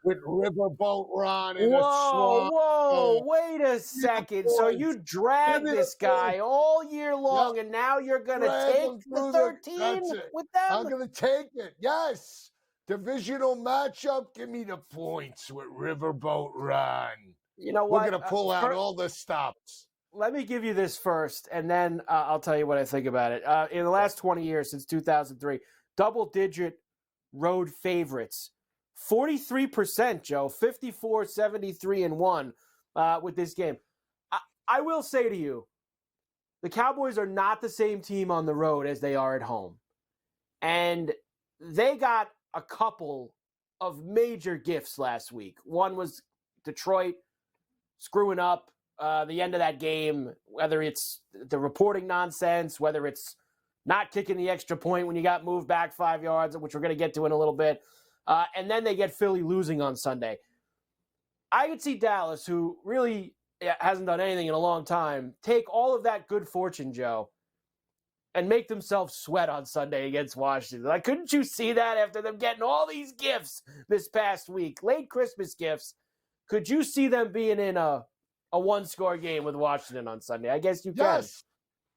with Riverboat Ron in a swamp. Whoa, wait a second. So you dragged this guy all year long, and now you're going to take the 13 with them? I'm going to take it, yes. Divisional matchup, give me the points with Riverboat Ron. You know what? We're going to pull out all the stops. Let me give you this first, and then I'll tell you what I think about it. In the last 20 years, since 2003, double-digit road favorites. 43%, Joe, 54, 73, and 1 with this game. I will say to you, the Cowboys are not the same team on the road as they are at home. And they got a couple of major gifts last week. One was Detroit screwing up the end of that game, whether it's the reporting nonsense, whether it's not kicking the extra point when you got moved back 5 yards, which we're going to get to in a little bit. And then they get Philly losing on Sunday. I could see Dallas, who really hasn't done anything in a long time, take all of that good fortune, Joe, and make themselves sweat on Sunday against Washington. Like, couldn't you see that after them getting all these gifts this past week, late Christmas gifts? Could you see them being in a one-score game with Washington on Sunday? I guess you can.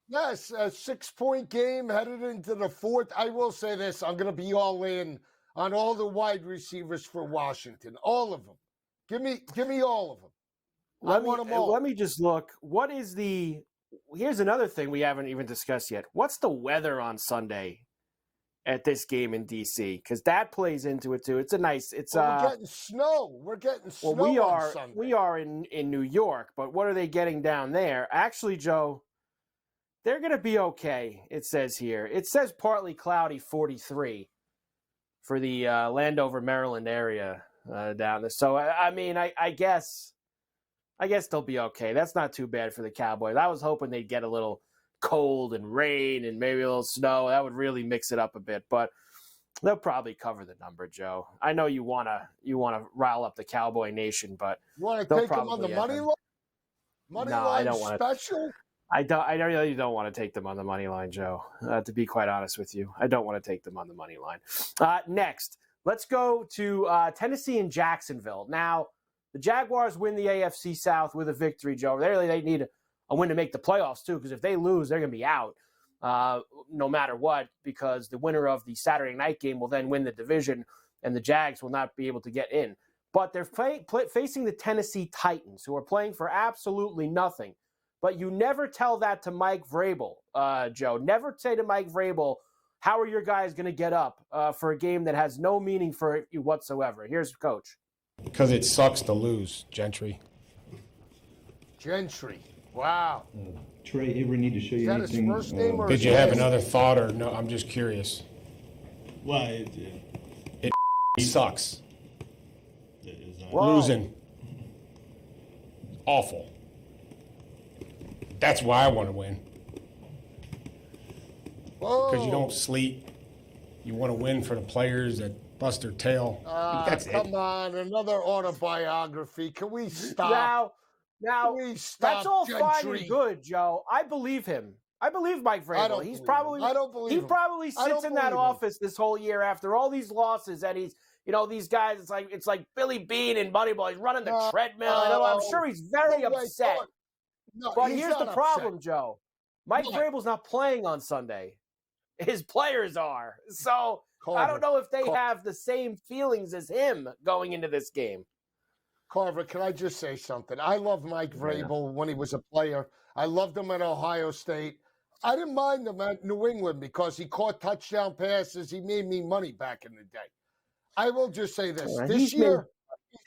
Yes, a 6-point game headed into the fourth. I will say this. I'm going to be all in on all the wide receivers for Washington. All of them. Give me all of them. Let me just look. What is here's another thing we haven't even discussed yet. What's the weather on Sunday at this game in D.C.? Because that plays into it too. It's we're getting snow. We're getting snow on Sunday. We are in New York, but what are they getting down there? Actually, Joe, they're going to be okay, it says here. It says partly cloudy 43 for the Landover, Maryland area down there. So, I mean, I guess they'll be okay. That's not too bad for the Cowboys. I was hoping they'd get a little cold and rain and maybe a little snow. That would really mix it up a bit, but they'll probably cover the number, Joe. I know you wanna rile up the Cowboy Nation, but you want to take them on the money line? Money line I don't special? I really don't want to take them on the money line, Joe, to be quite honest with you. I don't want to take them on the money line. Next, let's go to Tennessee and Jacksonville. Now, the Jaguars win the AFC South with a victory, Joe. They need a win to make the playoffs, too, because if they lose, they're going to be out no matter what, because the winner of the Saturday night game will then win the division, and the Jags will not be able to get in. But they're facing the Tennessee Titans, who are playing for absolutely nothing. But you never tell that to Mike Vrabel, Joe. Never say to Mike Vrabel, how are your guys going to get up for a game that has no meaning for you whatsoever? Here's Coach. Because it sucks to lose, Gentry. Gentry. Wow. Trey ever need to show you anything? His first name or did you have another thought or no? I'm just curious. Why? It sucks. Whoa. Losing. Awful. That's why I want to win. Because you don't sleep. You want to win for the players that bust their tail. That's come on, another autobiography. Can we stop? Now that's all fine and good, Joe. I believe him. I believe Mike Vrabel. I don't believe him. He probably sits in that office this whole year after all these losses, and he's, these guys. It's like Billy Bean in Moneyball. He's running the treadmill. I'm sure he's very upset. But here's the problem, Joe. Mike Vrabel's not playing on Sunday. His players are. So I don't know if they have the same feelings as him going into this game. Carver, can I just say something? I love Mike Vrabel when he was a player. I loved him at Ohio State. I didn't mind him at New England because he caught touchdown passes. He made me money back in the day. I will just say this. This year,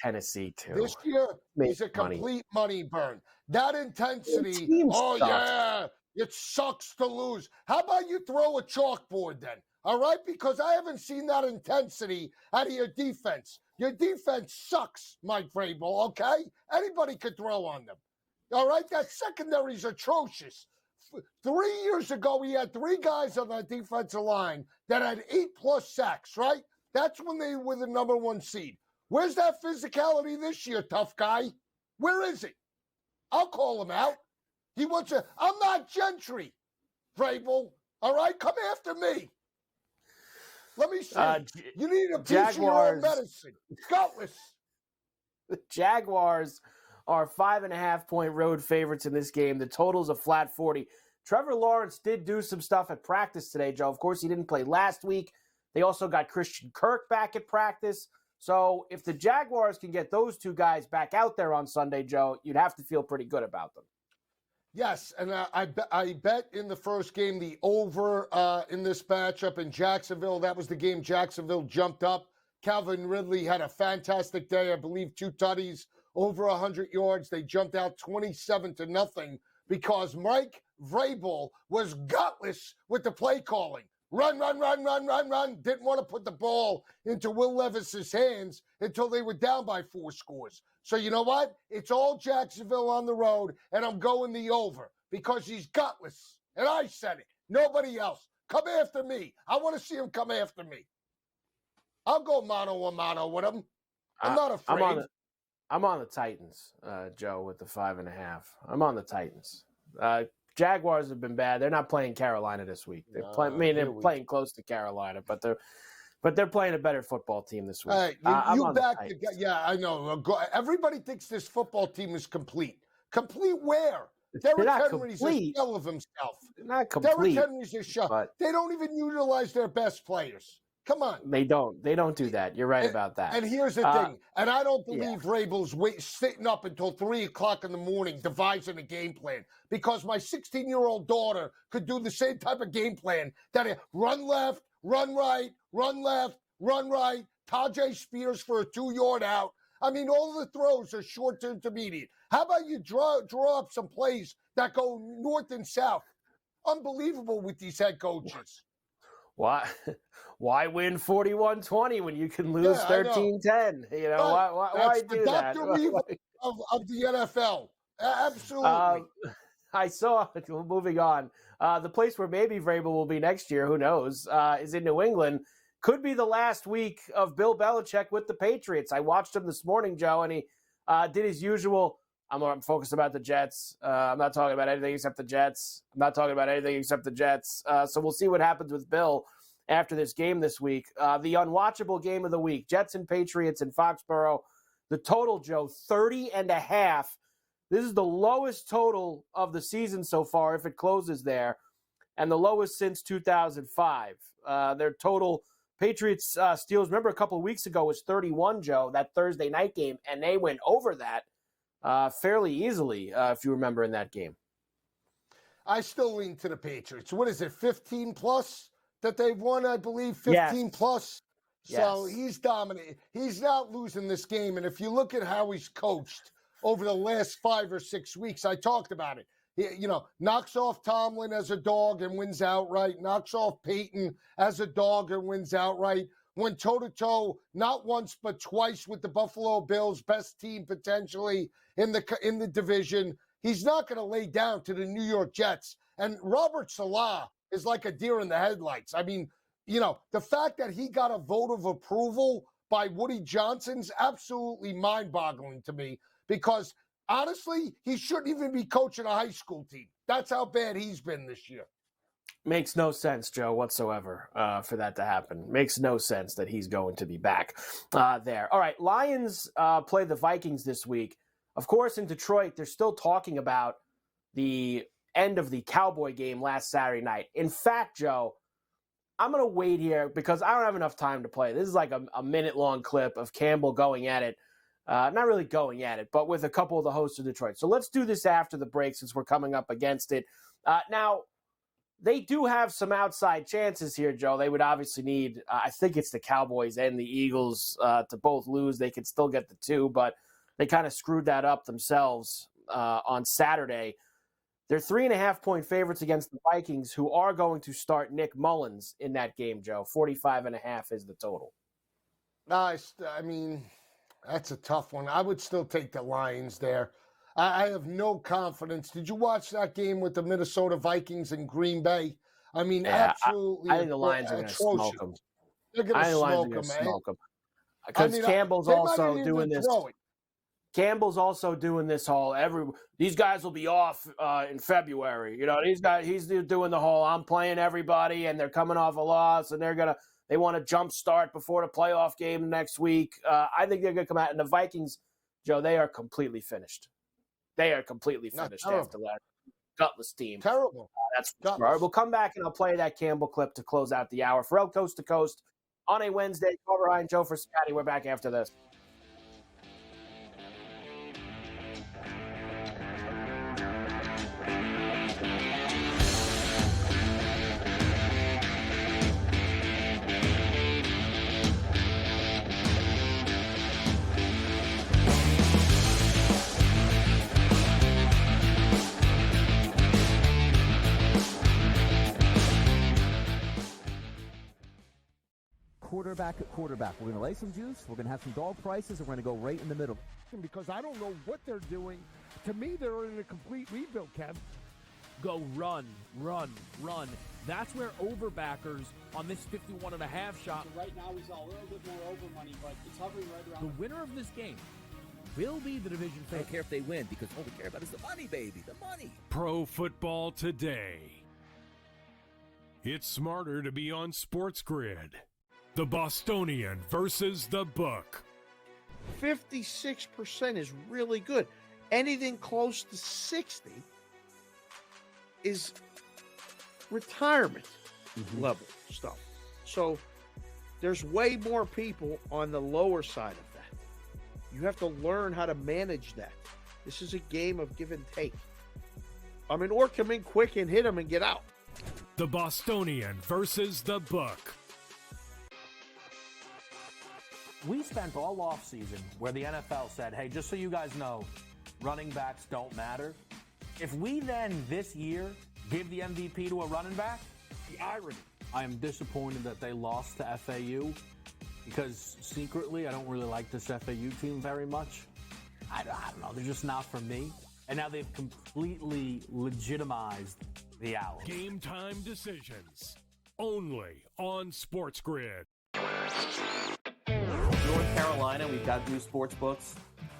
Tennessee, too. This year, he's a complete money burn. That intensity, yeah, it sucks to lose. How about you throw a chalkboard then? All right? Because I haven't seen that intensity out of your defense. Your defense sucks, Mike Vrabel, okay? Anybody could throw on them. All right? That secondary's atrocious. 3 years ago, we had 3 guys on that defensive line that had 8+ sacks, right? That's when they were the number 1 seed. Where's that physicality this year, tough guy? Where is it? I'll call him out. He wants to. I'm not Gentry, Vrabel. All right? Come after me. Let me see. You need a piece of your own medicine. Gutless. The Jaguars are 5.5-point road favorites in this game. The total's a flat 40. Trevor Lawrence did do some stuff at practice today, Joe. Of course, he didn't play last week. They also got Christian Kirk back at practice. So if the Jaguars can get those 2 guys back out there on Sunday, Joe, you'd have to feel pretty good about them. Yes, and I bet in the first game the over in this matchup in Jacksonville. That was the game Jacksonville jumped up. Calvin Ridley had a fantastic day. I believe 2 tutties, over 100 yards. They jumped out 27-0 because Mike Vrabel was gutless with the play calling. Run. Didn't want to put the ball into Will Levis's hands until they were down by 4 scores. So you know what? It's all Jacksonville on the road, and I'm going the over because he's gutless. And I said it. Nobody else. Come after me. I want to see him come after me. I'll go mano a mano with him. I'm not afraid. I'm on the Titans, Joe, with the 5.5. I'm on the Titans. Jaguars have been bad. They're not playing Carolina this week. They're playing close to Carolina, but they're playing a better football team this week. You back the guy. Yeah, I know. Everybody thinks this football team is complete. Complete where? Derrick Henry's a shell of himself. Not complete. Derrick Henry's a shell. They don't even utilize their best players. Come on. They don't do that. You're right about that. And here's the thing. And I don't believe Vrabel's sitting up until 3 o'clock in the morning devising a game plan, because my 16-year-old daughter could do the same type of game plan that run left, run right, run left, run right, Tajay Spears for a 2-yard out. I mean, all the throws are short to intermediate. How about you draw up some plays that go north and south? Unbelievable with these head coaches. Why win 41-20 when you can lose 13-10? You know, why do that? That's the Dr. Evil of the NFL. Absolutely. I saw, moving on, the place where maybe Vrabel will be next year, who knows, is in New England. Could be the last week of Bill Belichick with the Patriots. I watched him this morning, Joe, and he did his usual, I'm focused about the Jets. I'm not talking about anything except the Jets. So we'll see what happens with Bill after this game this week. The unwatchable game of the week, Jets and Patriots in Foxborough. The total, Joe, 30.5. This is the lowest total of the season so far if it closes there, and the lowest since 2005. Their total Patriots Steelers, remember a couple of weeks ago, was 31, Joe, that Thursday night game, and they went over that fairly easily, if you remember, in that game. I still lean to the Patriots. What is it, 15 plus that they've won, I believe? 15 plus. So he's dominating. He's not losing this game. And if you look at how he's coached over the last 5 or 6 weeks, I talked about it. He, knocks off Tomlin as a dog and wins outright, knocks off Peyton as a dog and wins outright. Went toe-to-toe, not once but twice with the Buffalo Bills, best team potentially in the division. He's not going to lay down to the New York Jets. And Robert Saleh is like a deer in the headlights. I mean, the fact that he got a vote of approval by Woody Johnson's absolutely mind-boggling to me, because honestly, he shouldn't even be coaching a high school team. That's how bad he's been this year. Makes no sense, Joe, whatsoever, for that to happen. Makes no sense that he's going to be back there. All right, Lions play the Vikings this week. Of course, in Detroit, they're still talking about the end of the Cowboy game last Saturday night. In fact, Joe, I'm going to wait here because I don't have enough time to play. This is like a minute-long clip of Campbell going at it. Not really going at it, but with a couple of the hosts of Detroit. So let's do this after the break since we're coming up against it. Now, they do have some outside chances here, Joe. They would obviously need, I think it's the Cowboys and the Eagles to both lose. They could still get the 2, but they kind of screwed that up themselves on Saturday. They're 3.5-point favorites against the Vikings, who are going to start Nick Mullins in that game, Joe. 45.5 is the total. I mean, that's a tough one. I would still take the Lions there. I have no confidence. Did you watch that game with the Minnesota Vikings and Green Bay? I mean, absolutely. I think the Lions are going to smoke them. They're going to smoke them, man. Because Campbell's also doing this. Campbell's also doing this whole these guys will be off in February. These guys, he's doing the whole I'm playing everybody and they're coming off a loss and they want to jump start before the playoff game next week. I think they're going to come out, and the Vikings, Joe, they are completely finished. They are completely finished after that gutless team. Terrible. That's all right. We'll come back and I'll play that Campbell clip to close out the hour. Ferrall Coast to Coast on a Wednesday. Carver Ryan, Joe for Scotty. We're back after this. Quarterback at quarterback. We're going to lay some juice. We're going to have some dog prices, and we're going to go right in the middle. Because I don't know what they're doing. To me, they're in a complete rebuild, Kev. Go run. That's where overbackers on this 51.5 shot. So right now, we saw a little bit more over money, but it's hovering right around. The winner of this game will be the division I favorite. don't care if they win because all we care about is the money, baby. The money. Pro Football Today. It's smarter to be on SportsGrid. The Bostonian versus the Book. 56% is really good. Anything close to 60 is retirement level stuff. So there's way more people on the lower side of that. You have to learn how to manage that. This is a game of give and take. I mean, or come in quick and hit them and get out. The Bostonian versus the Book. We spent all offseason where the NFL said, hey, just so you guys know, running backs don't matter. If we then this year give the MVP to a running back, the irony. I am disappointed that they lost to FAU because secretly I don't really like this FAU team very much. I don't know. They're just not for me. And now they've completely legitimized the Owls. Game time decisions. Only on SportsGrid. North Carolina, we've got new sports books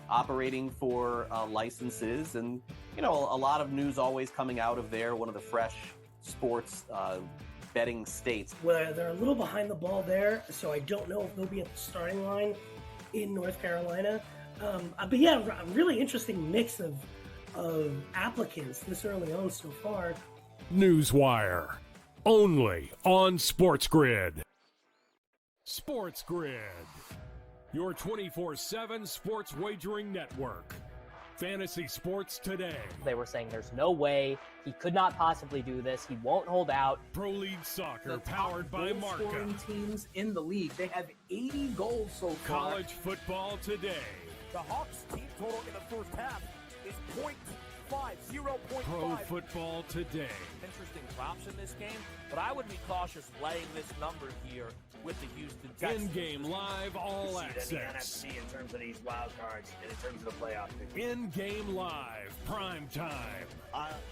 operating for licenses, and a lot of news always coming out of there. One of the fresh sports betting states. Well, they're a little behind the ball there, so I don't know if they'll be at the starting line in North Carolina. But yeah, a really interesting mix of applicants this early on so far. Newswire. Only on SportsGrid. SportsGrid. Your 24/7 sports wagering network. Fantasy sports today. They were saying there's no way he could not possibly do this. He won't hold out. Pro League Soccer powered by Marca. Scoring teams in the league. They have 80 goals so far. College football today. The Hawks team total in the first half is 0.5. Pro football today. Interesting props in this game, but I would be cautious laying this number here with the Houston Texans. In-game live all access. The NFC in terms of these wild cards and in terms of the playoff picture. In-game live, prime time.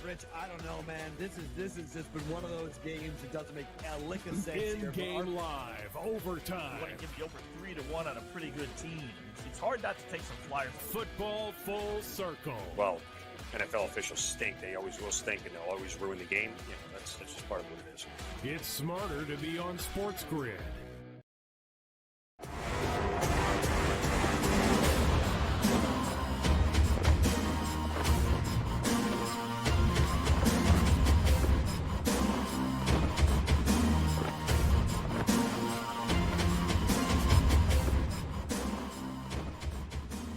Rich, I don't know, man. This has just been one of those games that doesn't make a lick of sense here. In-game live, overtime. You want to give you over 3-1 on a pretty good team. It's hard not to take some flyers. Football full circle. Well, NFL officials stink. They always will stink, and they'll always ruin the game. That's just part of what it is. It's smarter to be on SportsGrid.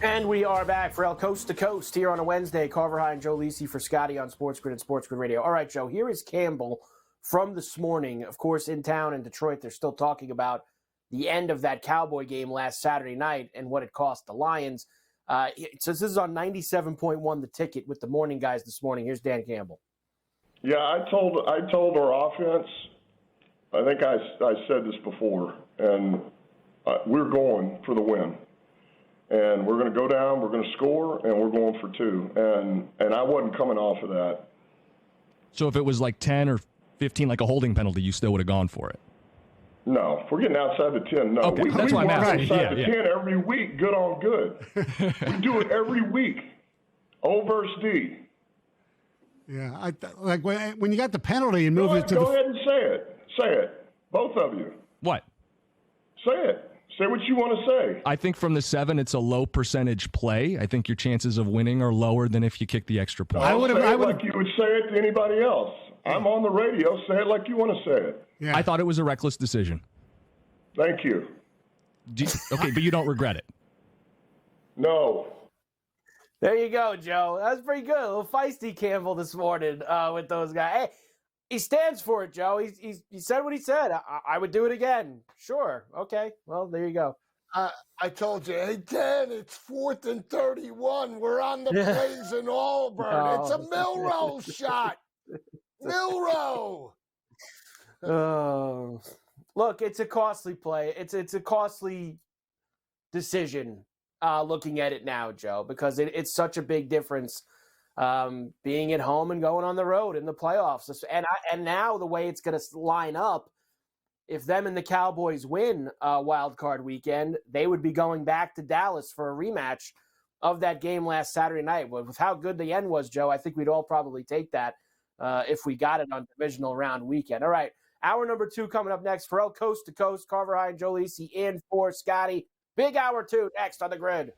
And we are back for El Coast to Coast here on a Wednesday. Carver High and Joe Lisi for Scotty on SportsGrid and SportsGrid Radio. All right, Joe, here is Campbell from this morning. Of course, in town in Detroit, they're still talking about the end of that Cowboy game last Saturday night and what it cost the Lions. So this is on 97.1 The Ticket with the morning guys this morning. Here's Dan Campbell. Yeah, I told our offense, I think I said this before, and we're going for the win. And we're going to go down, we're going to score, and we're going for two. And I wasn't coming off of that. So if it was like 10 or 15, like a holding penalty, you still would have gone for it? No, if we're getting outside the 10, no. Okay, that's why I'm asking. Outside the 10 every week, good on good. We do it every week, O versus D. Yeah, like when you got the penalty and move it to go ahead and say it. Say it. Both of you. What? Say it. Say what you want to say. I think from the 7, it's a low percentage play. I think your chances of winning are lower than if you kick the extra point. I would have like you would say it to anybody else. I'm on the radio. Say it like you want to say it. Yeah. I thought it was a reckless decision. Thank you. Okay, but you don't regret it. No. There you go, Joe. That was pretty good. A little feisty Campbell this morning with those guys. Hey, he stands for it, Joe. He said what he said. I would do it again. Sure. Okay. Well, there you go. I told you, hey, Dan, it's 4th and 31. We're on the plains in Auburn. Oh. It's a Milrow shot. Milrow. Look, it's a costly play. It's a costly decision looking at it now, Joe, because it's such a big difference being at home and going on the road in the playoffs. And now the way it's going to line up, if them and the Cowboys win wild card weekend, they would be going back to Dallas for a rematch of that game last Saturday night. With how good the end was, Joe, I think we'd all probably take that if we got it on divisional round weekend. All right, hour number 2 coming up next. Ferrall Coast to Coast, Carver High and Joe Lisi in for Scotty. Big hour 2 next on the Grid.